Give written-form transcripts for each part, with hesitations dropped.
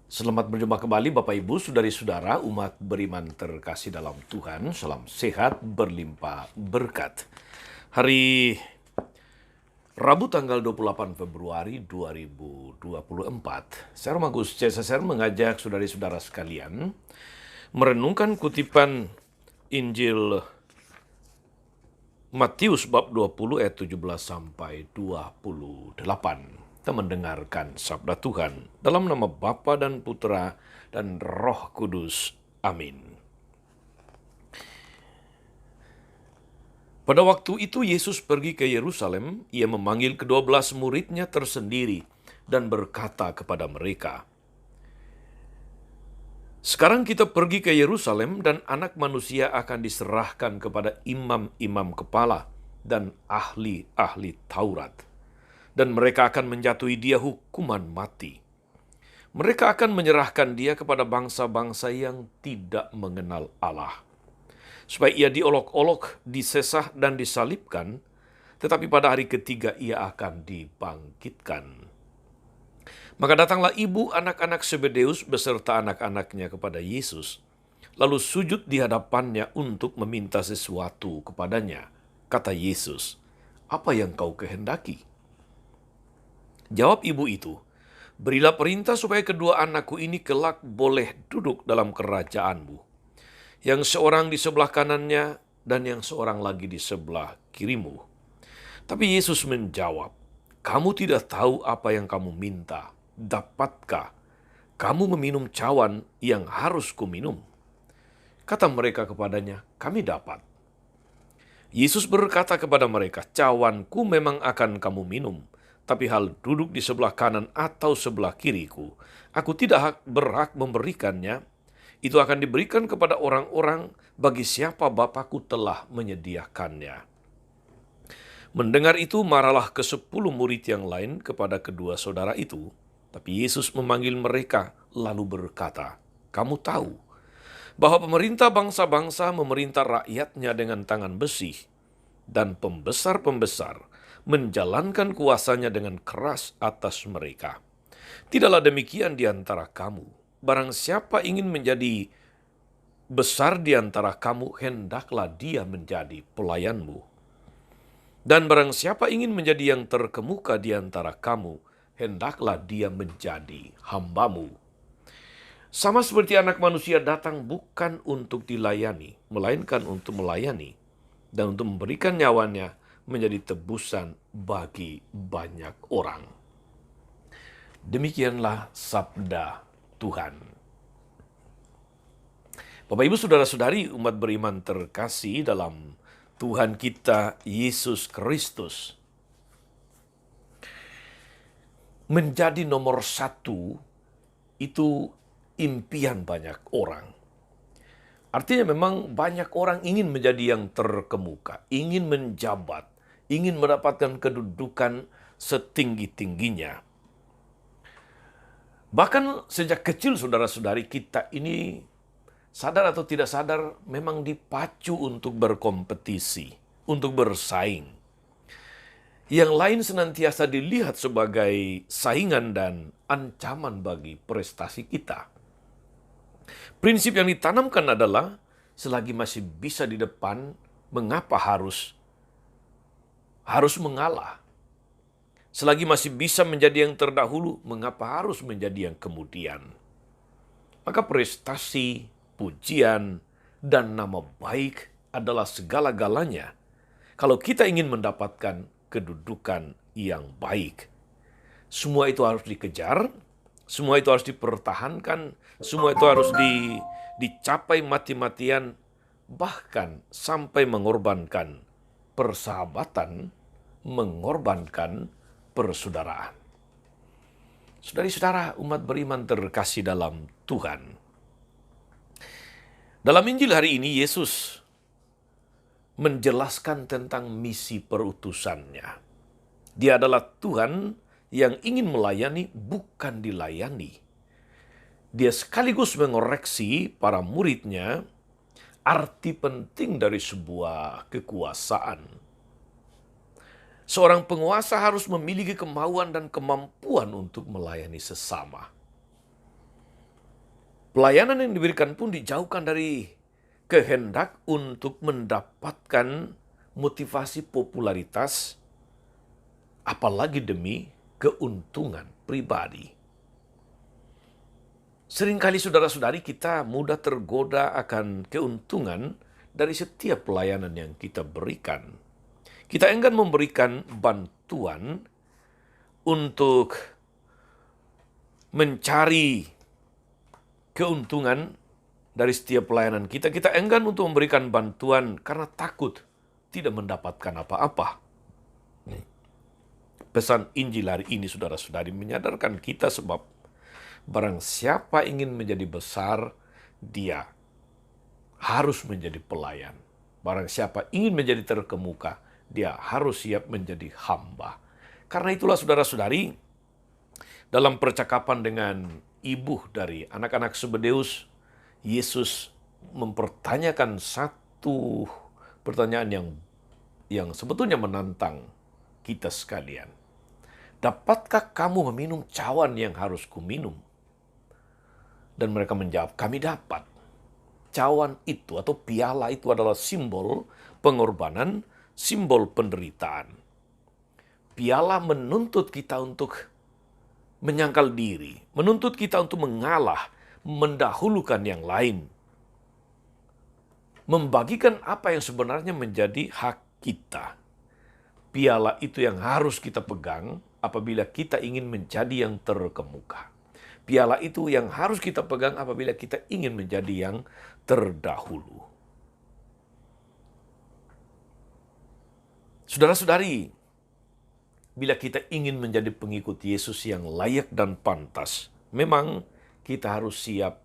Selamat berjumpa kembali Bapak Ibu, Saudari-saudara, umat beriman terkasih dalam Tuhan. Salam sehat, berlimpah berkat. Hari Rabu tanggal 28 Februari 2024, saya Romagus CSSR mengajak saudari-saudara sekalian merenungkan kutipan Injil Matius bab 20 ayat 17 sampai 28. Kita mendengarkan sabda Tuhan dalam nama Bapa dan Putra dan Roh Kudus. Amin. Pada waktu itu Yesus pergi ke Yerusalem. Ia memanggil ke-12 muridnya tersendiri dan berkata kepada mereka, "Sekarang kita pergi ke Yerusalem dan Anak Manusia akan diserahkan kepada imam-imam kepala dan ahli-ahli Taurat. Dan mereka akan menjatuhi dia hukuman mati. Mereka akan menyerahkan dia kepada bangsa-bangsa yang tidak mengenal Allah, supaya ia diolok-olok, disesah, dan disalibkan, tetapi pada hari ketiga ia akan dibangkitkan." Maka datanglah ibu anak-anak Zebedeus beserta anak-anaknya kepada Yesus, lalu sujud di hadapannya untuk meminta sesuatu kepadanya. Kata Yesus, "Apa yang kau kehendaki?" Jawab ibu itu, "Berilah perintah supaya kedua anakku ini kelak boleh duduk dalam kerajaanmu, yang seorang di sebelah kanannya dan yang seorang lagi di sebelah kirimu." Tapi Yesus menjawab, "Kamu tidak tahu apa yang kamu minta. Dapatkah kamu meminum cawan yang harus kuminum?" Kata mereka kepadanya, "Kami dapat." Yesus berkata kepada mereka, "Cawanku memang akan kamu minum, tapi hal duduk di sebelah kanan atau sebelah kiriku, aku tidak berhak memberikannya. Itu akan diberikan kepada orang-orang bagi siapa Bapakku telah menyediakannya." Mendengar itu, marahlah ke-10 murid yang lain kepada kedua saudara itu. Tapi Yesus memanggil mereka, lalu berkata, "Kamu tahu bahwa pemerintah bangsa-bangsa memerintah rakyatnya dengan tangan besi, dan pembesar-pembesar menjalankan kuasanya dengan keras atas mereka. Tidaklah demikian di antara kamu. Barang siapa ingin menjadi besar di antara kamu, hendaklah dia menjadi pelayanmu. Dan barang siapa ingin menjadi yang terkemuka di antara kamu, hendaklah dia menjadi hambamu. Sama seperti Anak Manusia datang bukan untuk dilayani, melainkan untuk melayani, dan untuk memberikan nyawanya menjadi tebusan bagi banyak orang. Demikianlah sabda Tuhan. Bapak, Ibu, Saudara-saudari, umat beriman terkasih dalam Tuhan kita Yesus Kristus, menjadi nomor satu itu impian banyak orang. Artinya memang banyak orang ingin menjadi yang terkemuka, ingin menjabat, ingin mendapatkan kedudukan setinggi-tingginya. Bahkan sejak kecil saudara-saudari kita ini, sadar atau tidak sadar, memang dipacu untuk berkompetisi, untuk bersaing. Yang lain senantiasa dilihat sebagai saingan dan ancaman bagi prestasi kita. Prinsip yang ditanamkan adalah, selagi masih bisa di depan, mengapa harus mengalah? Selagi masih bisa menjadi yang terdahulu, mengapa harus menjadi yang kemudian? Maka prestasi, pujian, dan nama baik adalah segala-galanya kalau kita ingin mendapatkan kedudukan yang baik. Semua itu harus dikejar, semua itu harus dipertahankan, semua itu harus dicapai mati-matian, bahkan sampai mengorbankan persahabatan, mengorbankan persaudaraan. Saudari-saudara, umat beriman terkasih dalam Tuhan. Dalam Injil hari ini, Yesus menjelaskan tentang misi perutusannya. Dia adalah Tuhan yang ingin melayani, bukan dilayani. Dia sekaligus mengoreksi para muridnya arti penting dari sebuah kekuasaan. Seorang penguasa harus memiliki kemauan dan kemampuan untuk melayani sesama. Pelayanan yang diberikan pun dijauhkan dari kehendak untuk mendapatkan motivasi popularitas, apalagi demi keuntungan pribadi. Seringkali saudara-saudari kita mudah tergoda akan keuntungan dari setiap pelayanan yang kita berikan. Kita enggan memberikan bantuan untuk mencari keuntungan dari setiap pelayanan kita. Kita enggan untuk memberikan bantuan karena takut tidak mendapatkan apa-apa. Pesan Injil hari ini, saudara-saudari, menyadarkan kita sebab barang siapa ingin menjadi besar, dia harus menjadi pelayan. Barang siapa ingin menjadi terkemuka, dia harus siap menjadi hamba. Karena itulah saudara-saudari, dalam percakapan dengan ibu dari anak-anak Zebedeus, Yesus mempertanyakan satu pertanyaan yang sebetulnya menantang kita sekalian. Dapatkah kamu meminum cawan yang harus kuminum? Dan mereka menjawab, kami dapat. Cawan itu atau piala itu adalah simbol pengorbanan, simbol penderitaan. Piala menuntut kita untuk menyangkal diri, menuntut kita untuk mengalah, mendahulukan yang lain. Membagikan apa yang sebenarnya menjadi hak kita. Piala itu yang harus kita pegang apabila kita ingin menjadi yang terkemuka. Piala itu yang harus kita pegang apabila kita ingin menjadi yang terdahulu. Saudara-saudari, bila kita ingin menjadi pengikut Yesus yang layak dan pantas, memang kita harus siap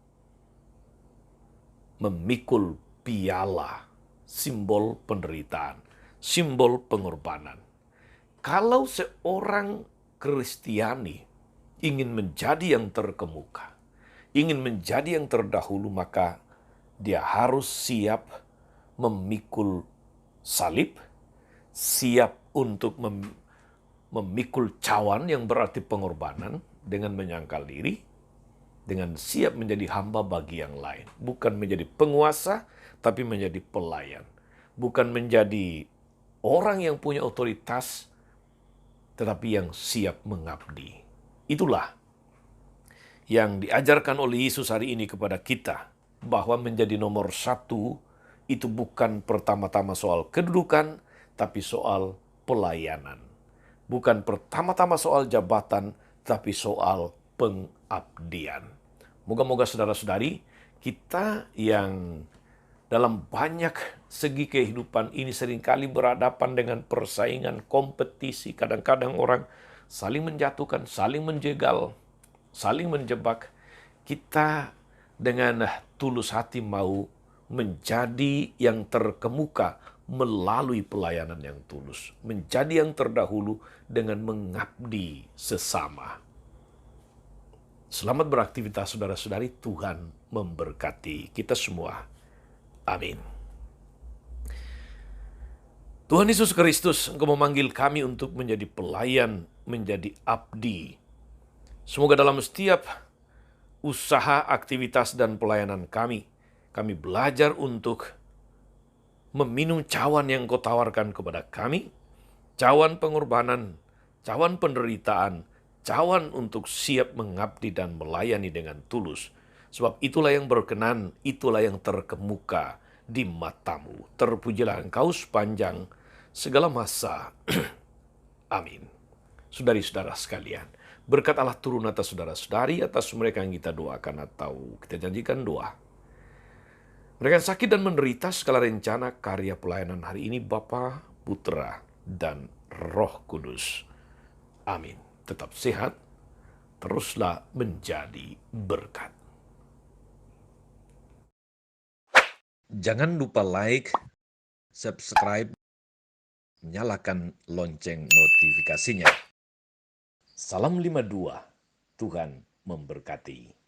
memikul piala, simbol penderitaan, simbol pengorbanan. Kalau seorang Kristiani ingin menjadi yang terkemuka, ingin menjadi yang terdahulu, maka dia harus siap memikul salib, siap untuk memikul cawan yang berarti pengorbanan dengan menyangkal diri, dengan siap menjadi hamba bagi yang lain. Bukan menjadi penguasa, tapi menjadi pelayan. Bukan menjadi orang yang punya otoritas, tetapi yang siap mengabdi. Itulah yang diajarkan oleh Yesus hari ini kepada kita, bahwa menjadi nomor satu itu bukan pertama-tama soal kedudukan, tapi soal pelayanan. Bukan pertama-tama soal jabatan, tapi soal pengabdian. Moga-moga saudara-saudari, kita yang dalam banyak segi kehidupan ini seringkali berhadapan dengan persaingan, kompetisi, kadang-kadang orang saling menjatuhkan, saling menjegal, saling menjebak. Kita dengan tulus hati mau menjadi yang terkemuka melalui pelayanan yang tulus. Menjadi yang terdahulu dengan mengabdi sesama. Selamat beraktivitas saudara-saudari, Tuhan memberkati kita semua. Amin. Tuhan Yesus Kristus, Engkau memanggil kami untuk menjadi pelayan, menjadi abdi. Semoga dalam setiap usaha, aktivitas, dan pelayanan kami belajar untuk meminum cawan yang Kau tawarkan kepada kami, cawan pengorbanan, cawan penderitaan, cawan untuk siap mengabdi dan melayani dengan tulus. Sebab itulah yang berkenan, itulah yang terkemuka di matamu. Terpujilah Engkau sepanjang segala masa. Amin. Saudari-saudara sekalian, berkat Allah turun atas saudara-saudari, atas mereka yang kita doakan atau kita janjikan doa. Mereka yang sakit dan menderita, segala rencana karya pelayanan hari ini Bapa, Putra, dan Roh Kudus. Amin. Tetap sehat, teruslah menjadi berkat. Jangan lupa like, subscribe, nyalakan lonceng notifikasinya. Salam 52, Tuhan memberkati.